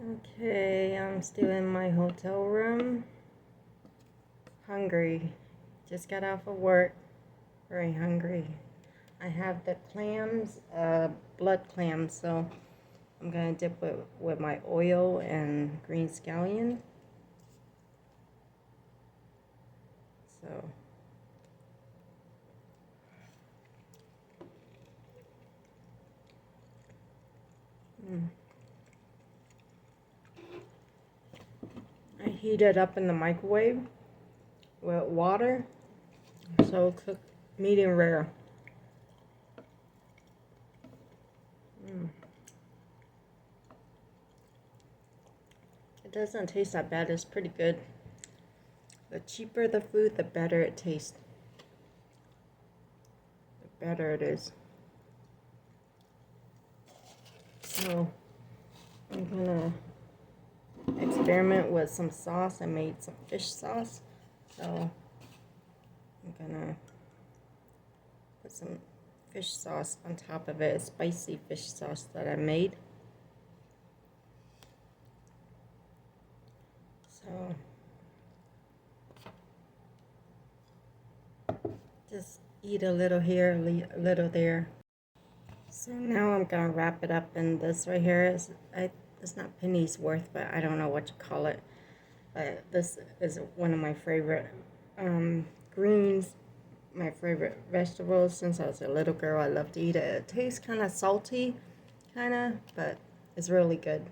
Okay, I'm still in my hotel room. Hungry. Just got off of work. Very hungry. I have the clams, blood clams, so I'm gonna dip it with my oil and green scallion. So I heat it up in the microwave with water, so cook medium rare. It doesn't taste that bad. It's pretty good. The cheaper the food, the better it tastes. The better it is. So I'm gonna experiment with some sauce. I made some fish sauce, so I'm gonna put some fish sauce on top of it, a spicy fish sauce that I made. So just eat a little here, a little there. So now I'm gonna wrap it up in this right here. It's not penny's worth, but I don't know what to call it. But this is one of my favorite greens, my favorite vegetables. Since I was a little girl, I love to eat it. It tastes kind of salty, but it's really good.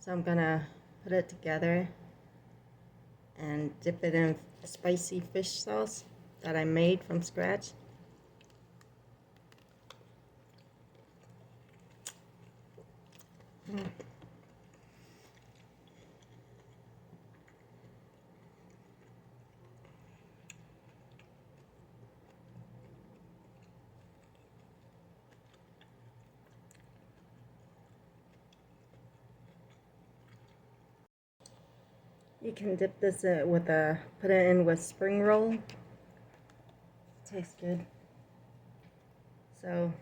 So I'm gonna put it together and dip it in spicy fish sauce that I made from scratch. You can dip this with put it in with spring roll. Tastes good. So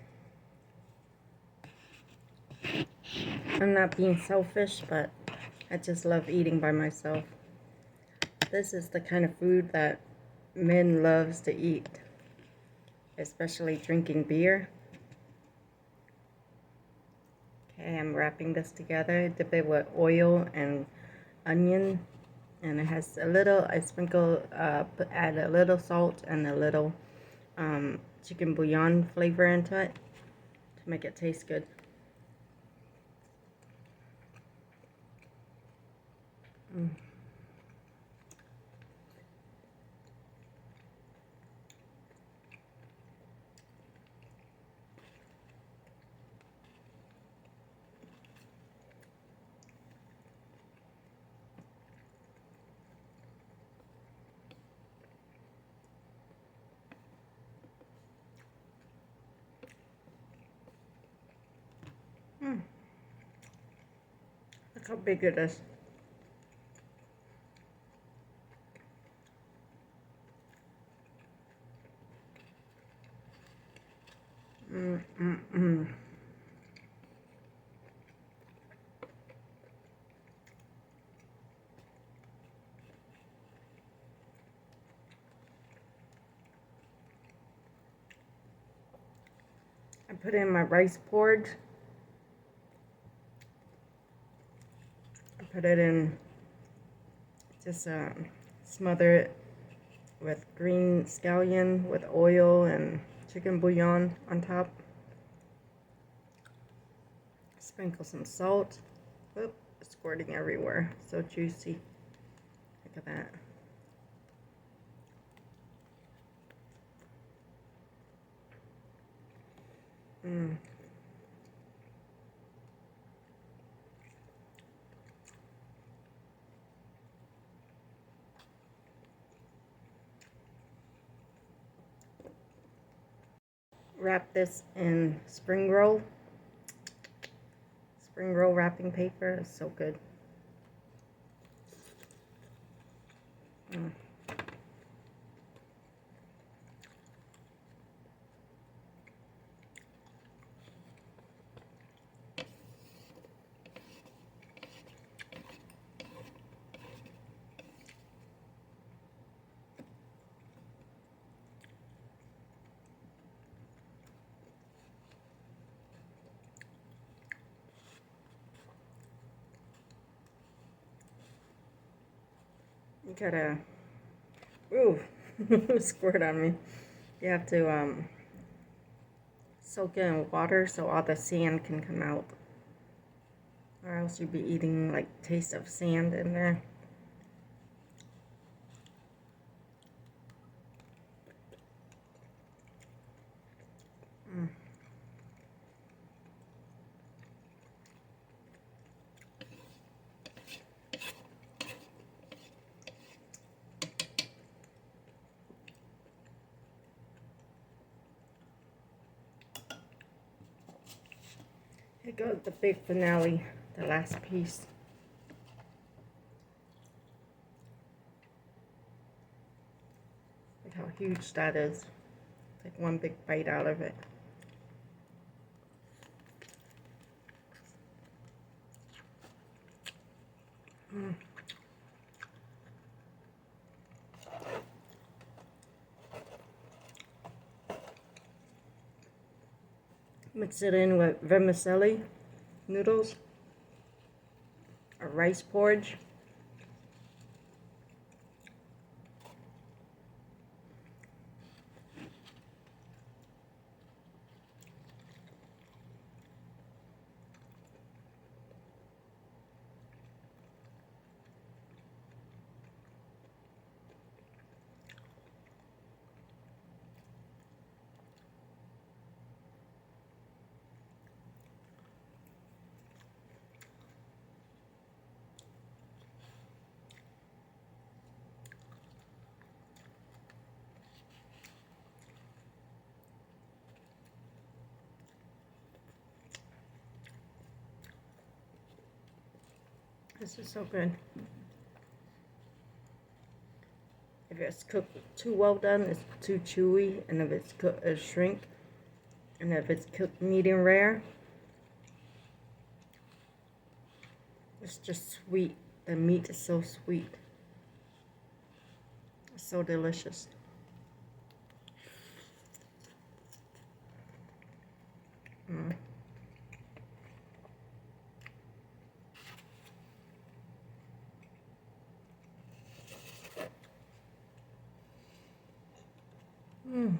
I'm not being selfish, but I just love eating by myself. This is the kind of food that men loves to eat, especially drinking beer. Okay, I'm wrapping this together. Dip it with oil and onion, and it has a little. I sprinkle, add a little salt and a little chicken bouillon flavor into it to make it taste good. Look how big it is. I put in my rice porridge. I put it in, just smother it with green scallion with oil and chicken bouillon on top. Sprinkle some salt. Oop, it's squirting everywhere. So juicy. Look at that. Wrap this in spring roll wrapping paper. It's so good. You gotta, ooh, squirt on me. You have to soak it in water so all the sand can come out. Or else you'd be eating like taste of sand in there. Mm. Here goes the big finale, the last piece. Look how huge that is. Like one big bite out of it. Mm. Mix it in with vermicelli noodles or rice porridge. This is so good. If it's cooked too well done, it's too chewy, and if it's cooked, it'll shrink. And if it's cooked medium rare, it's just sweet. The meat is so sweet. It's so delicious. Mm. Mm.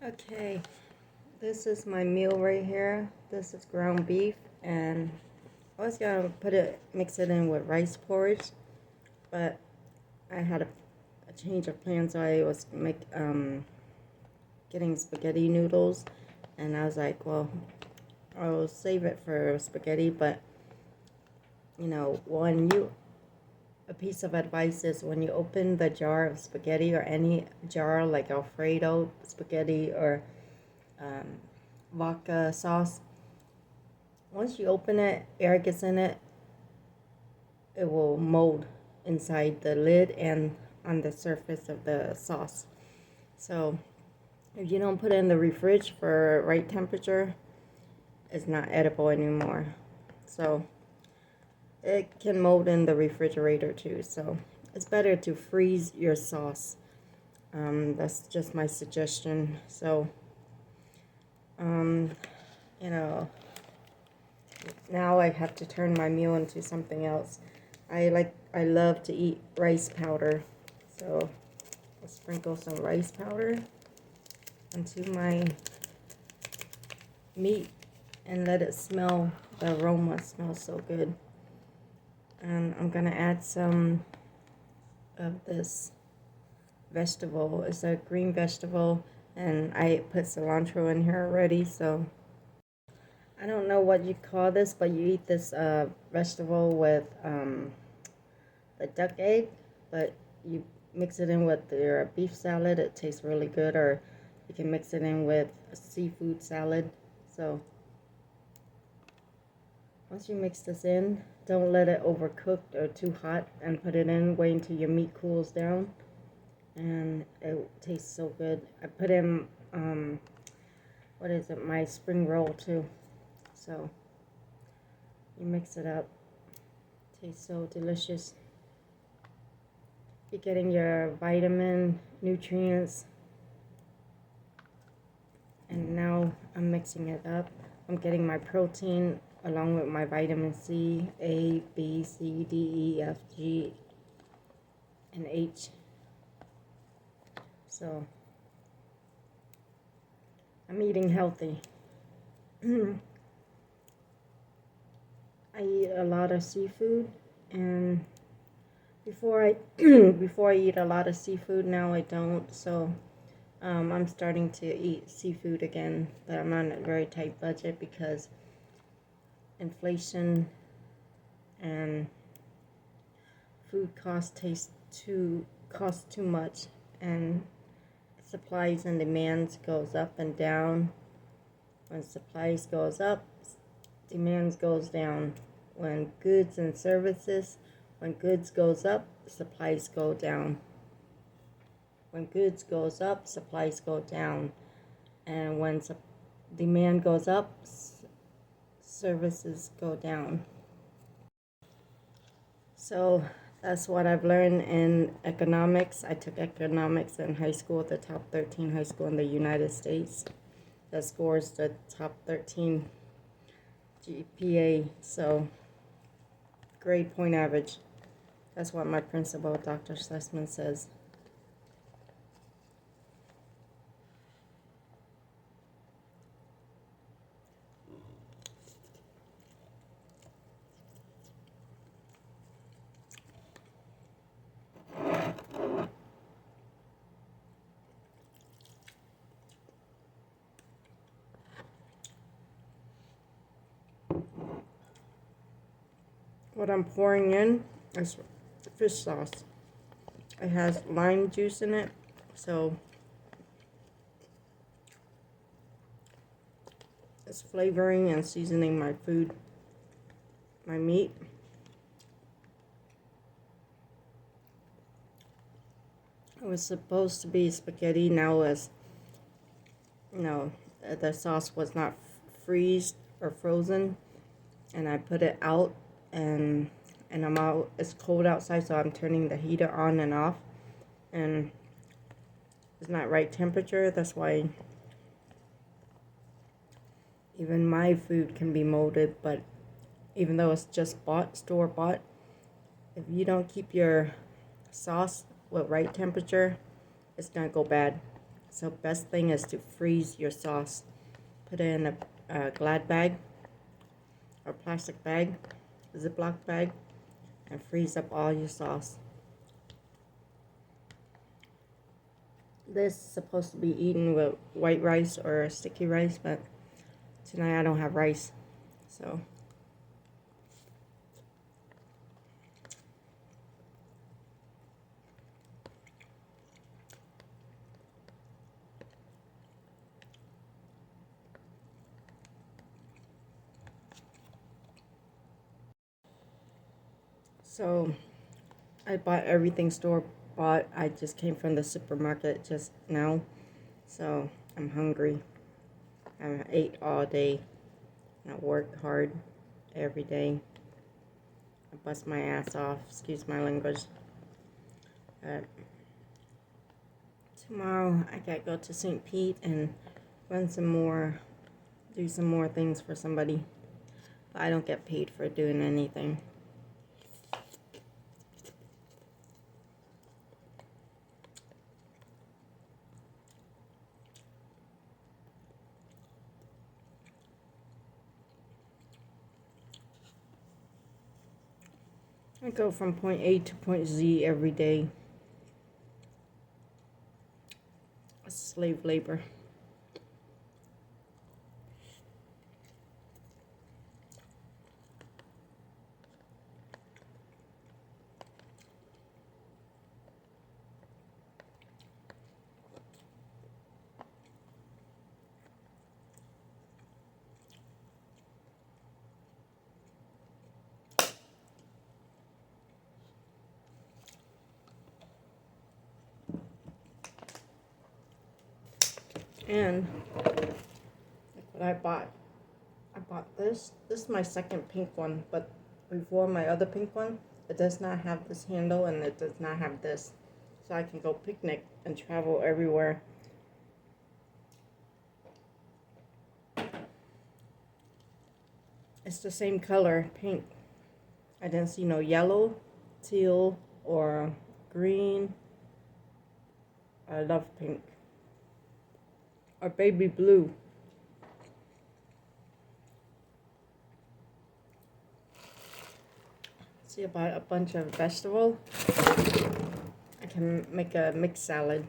Okay, this is my meal right here. This is ground beef, and I was gonna mix it in with rice porridge, but I had a change of plans, so I was getting spaghetti noodles, and I was like, well, I'll save it for spaghetti, but you know, a piece of advice is when you open the jar of spaghetti or any jar like Alfredo spaghetti or vodka sauce, once you open it, air gets in it, it will mold inside the lid and on the surface of the sauce. So if you don't put it in the fridge for right temperature, it's not edible anymore. So it can mold in the refrigerator too. So it's better to freeze your sauce. That's just my suggestion. So, you know, now I have to turn my meal into something else. I love to eat rice powder. So I'll sprinkle some rice powder onto my meat and let it smell. The aroma smells so good. And I'm gonna add some of this vegetable. It's a green vegetable, and I put cilantro in here already. So I don't know what you call this, but you eat this vegetable with the duck egg, but you mix it in with your beef salad. It tastes really good, or you can mix it in with a seafood salad. So once you mix this in, don't let it overcook or too hot, and put it in. Wait until your meat cools down, and it tastes so good. I put in what is it? My spring roll too. So you mix it up. Tastes so delicious. You're getting your vitamin, nutrients, and now I'm mixing it up. I'm getting my protein along with my vitamin C, A, B, C, D, E, F, G, and H. So I'm eating healthy. I eat a lot of seafood, and before I before I eat a lot of seafood, now I don't. So I'm starting to eat seafood again, but I'm on a very tight budget because inflation and food cost too much, and supplies and demands goes up and down. When supplies goes up, demands goes down. When goods and services, when goods goes up, supplies go down. When goods goes up, supplies go down. And when demand goes up, services go down. So that's what I've learned in economics. I took economics in high school, the top 13 high school in the United States. That scores the top 13 GPA, so grade point average. That's what my principal, Dr. Sussman, says. What I'm pouring in is fish sauce. It has lime juice in it, so it's flavoring and seasoning my food, my meat. It was supposed to be spaghetti. Now is no, the sauce was not freezed or frozen, and I put it out, and I'm out. It's cold outside, so I'm turning the heater on and off, and it's not right temperature. That's why even my food can be molded. But even though it's just store bought, if you don't keep your sauce with right temperature, it's gonna go bad. So best thing is to freeze your sauce. Put it in a Glad bag or plastic bag, Ziploc bag, and freeze up all your sauce. This is supposed to be eaten with white rice or sticky rice, but tonight I don't have rice, so. So I bought everything store bought. I just came from the supermarket just now, so I'm hungry. I ate all day. I worked hard every day. I bust my ass off, excuse my language. Tomorrow I gotta go to St. Pete and do some more things for somebody. But I don't get paid for doing anything. I go from point A to point Z every day. It's slave labor. And look what I bought. I bought this. This is my second pink one, but before my other pink one, It does not have this handle and it does not have this. So I can go picnic and travel everywhere. It's the same color, pink. I didn't see no yellow, teal, or green. I love pink. Or baby blue. See about a bunch of vegetables. I can make a mixed salad.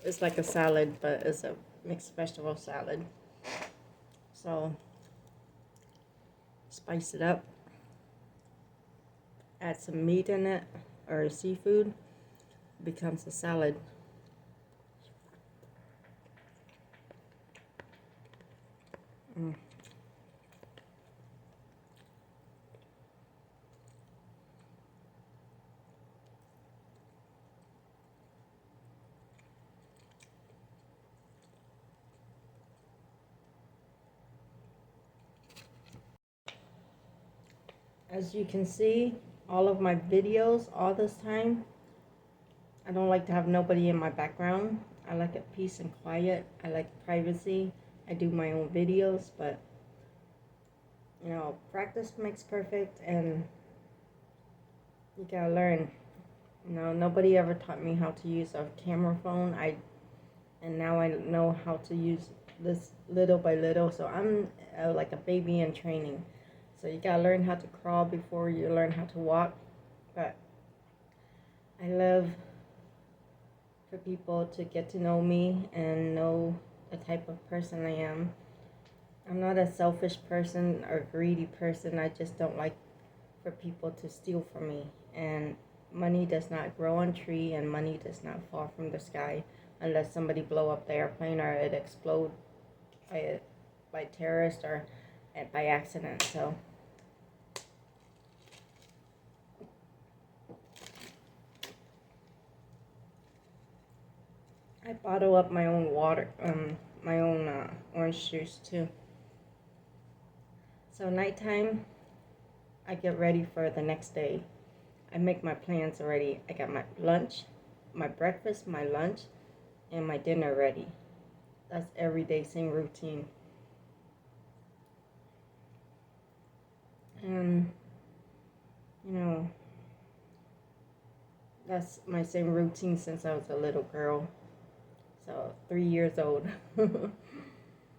It's like a salad, but it's a mixed vegetable salad. So spice it up. Add some meat in it or seafood. It becomes a salad. As you can see, all of my videos, all this time, I don't like to have nobody in my background. I like it peace and quiet. I like privacy. I do my own videos, but you know, practice makes perfect, and you gotta learn. You know, nobody ever taught me how to use a camera phone. And now I know how to use this little by little. So I'm like a baby in training. So you gotta learn how to crawl before you learn how to walk. But I love for people to get to know me and know the type of person I am. I'm not a selfish person or greedy person. I just don't like for people to steal from me. And money does not grow on a tree, and money does not fall from the sky unless somebody blow up the airplane or it explode by terrorists or by accident. So I bottle up my own water, my own orange juice too. So nighttime, I get ready for the next day. I make my plans already. I got my lunch, my breakfast, my lunch, and my dinner ready. That's every day, same routine. And, you know, that's my same routine since I was a little girl. So 3 years old.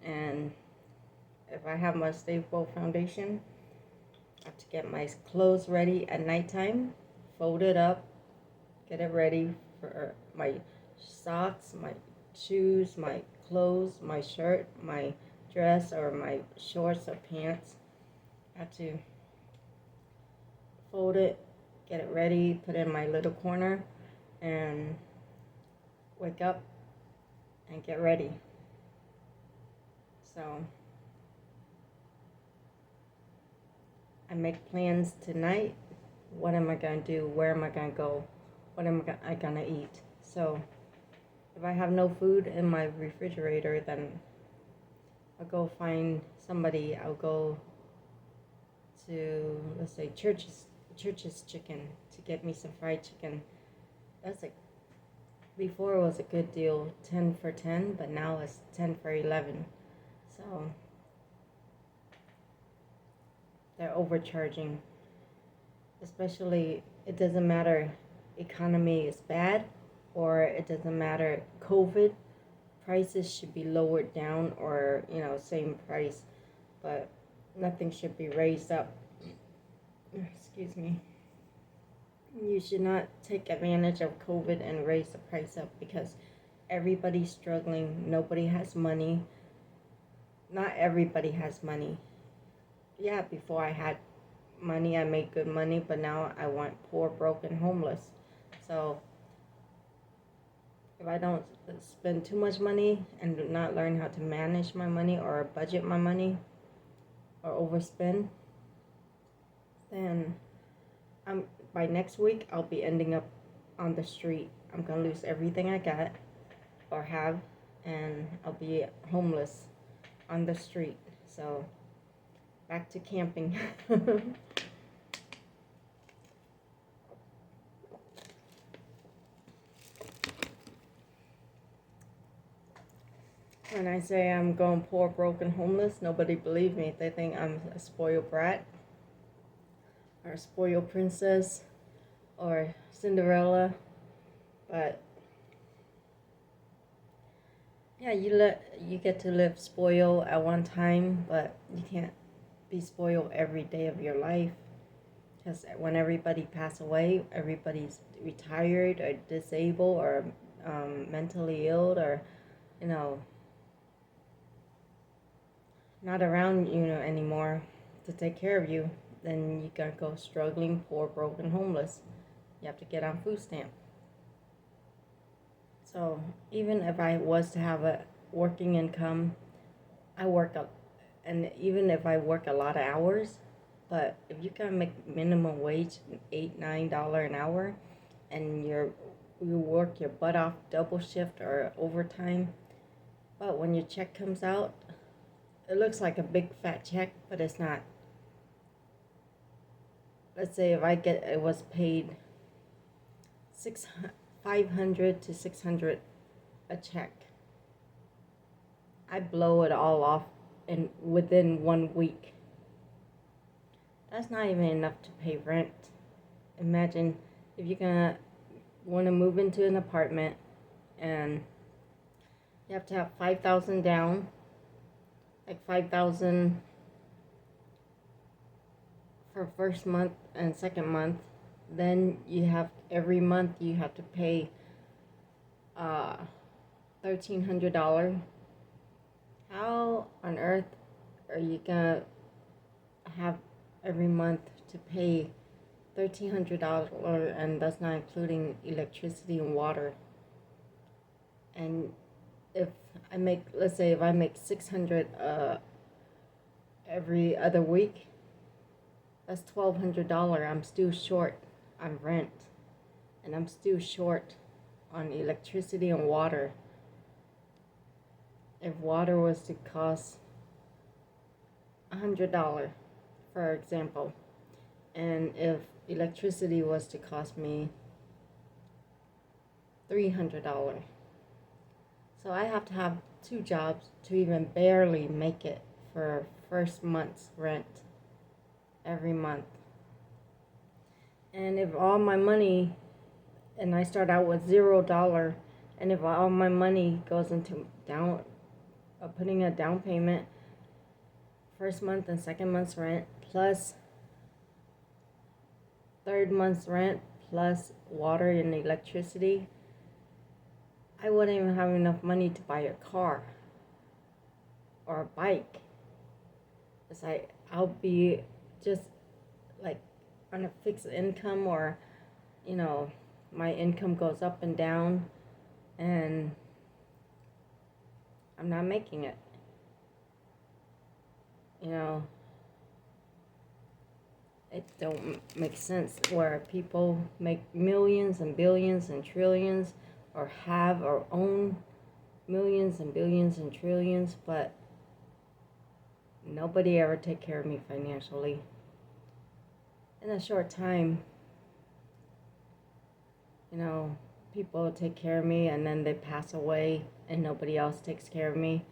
And if I have my stable foundation, I have to get my clothes ready at nighttime, fold it up, get it ready for my socks, my shoes, my clothes, my shirt, my dress, or my shorts or pants. I have to fold it, get it ready, put it in my little corner, and wake up and get ready. So I make plans tonight. What am I going to do? Where am I going to go? What am I going to eat? So if I have no food in my refrigerator, then I'll go find somebody. I'll go to, let's say, Church's Chicken to get me some fried chicken. That's like, before it was a good deal, 10 for 10, but now it's 10 for 11. So they're overcharging. Especially, it doesn't matter economy is bad or it doesn't matter COVID, prices should be lowered down or, you know, same price, but nothing should be raised up. Excuse me. You should not take advantage of COVID and raise the price up because everybody's struggling. Nobody has money. Not everybody has money. Yeah, before I had money, I made good money, but now I want poor, broke, and homeless. So if I don't spend too much money and do not learn how to manage my money or budget my money or overspend, then by next week I'll be ending up on the street. I'm gonna lose everything I got or have, and I'll be homeless on the street. So back to camping. When I say I'm going poor, broken, homeless, nobody believes me. They think I'm a spoiled brat or a spoiled princess or Cinderella. But yeah, you get to live spoiled at one time, but you can't be spoiled every day of your life. Because when everybody pass away, everybody's retired or disabled or mentally ill or, you know, not around you know anymore to take care of you, then you gotta go struggling, poor, broken, homeless. You have to get on food stamp. So even if I was to have a working income, I work up, and even if I work a lot of hours, but if you can make minimum wage $8-9 an hour, and you work your butt off double shift or overtime, but when your check comes out, it looks like a big fat check, but it's not. Let's say if it was paid 500 to 600 a check, I blow it all off within 1 week. That's not even enough to pay rent. Imagine if you're gonna want to move into an apartment and you have to have 5,000 down, like 5,000 for first month and second month. Then you have every month you have to pay $1,300. How on earth are you gonna have every month to pay $1,300, and that's not including electricity and water? And if let's say if I make 600 every other week, that's $1,200. I'm still short on rent, and I'm still short on electricity and water. If water was to cost $100, for example, and if electricity was to cost me $300, so I have to have 2 jobs to even barely make it for first month's rent every month. And if all my money, and I start out with $0, and if all my money goes into putting a down payment, first month and second month's rent, plus third month's rent, plus water and electricity, I wouldn't even have enough money to buy a car or a bike. It's like I'll be just like on a fixed income, or my income goes up and down, and I'm not making it. It don't make sense where people make millions and billions and trillions, or have or own millions and billions and trillions, but nobody ever take care of me financially. In a short time, people take care of me, and then they pass away and nobody else takes care of me.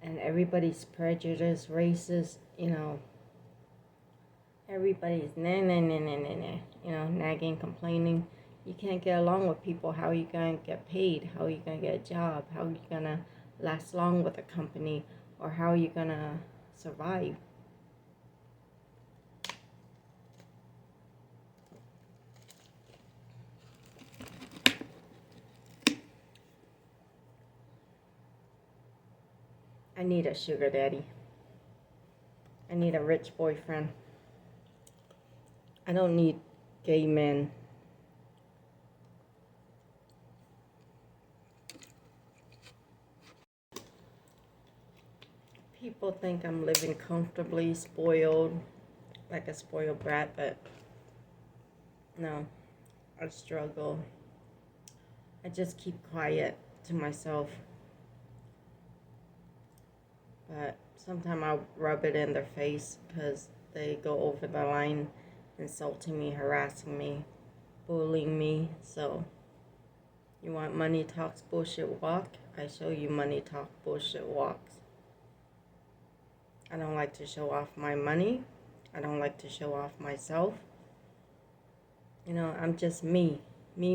And everybody's prejudiced, racist, everybody's nagging, complaining. You can't get along with people. How are you going to get paid? How are you going to get a job? How are you going to last long with a company? Or how are you going to survive? I need a sugar daddy. I need a rich boyfriend. I don't need gay men. People think I'm living comfortably, spoiled, like a spoiled brat, but no, I struggle. I just keep quiet to myself. But sometimes I'll rub it in their face because they go over the line, insulting me, harassing me, bullying me. So, you want money talks, bullshit walk? I show you money talk, bullshit walks. I don't like to show off my money. I don't like to show off myself. You know, I'm just me. Me,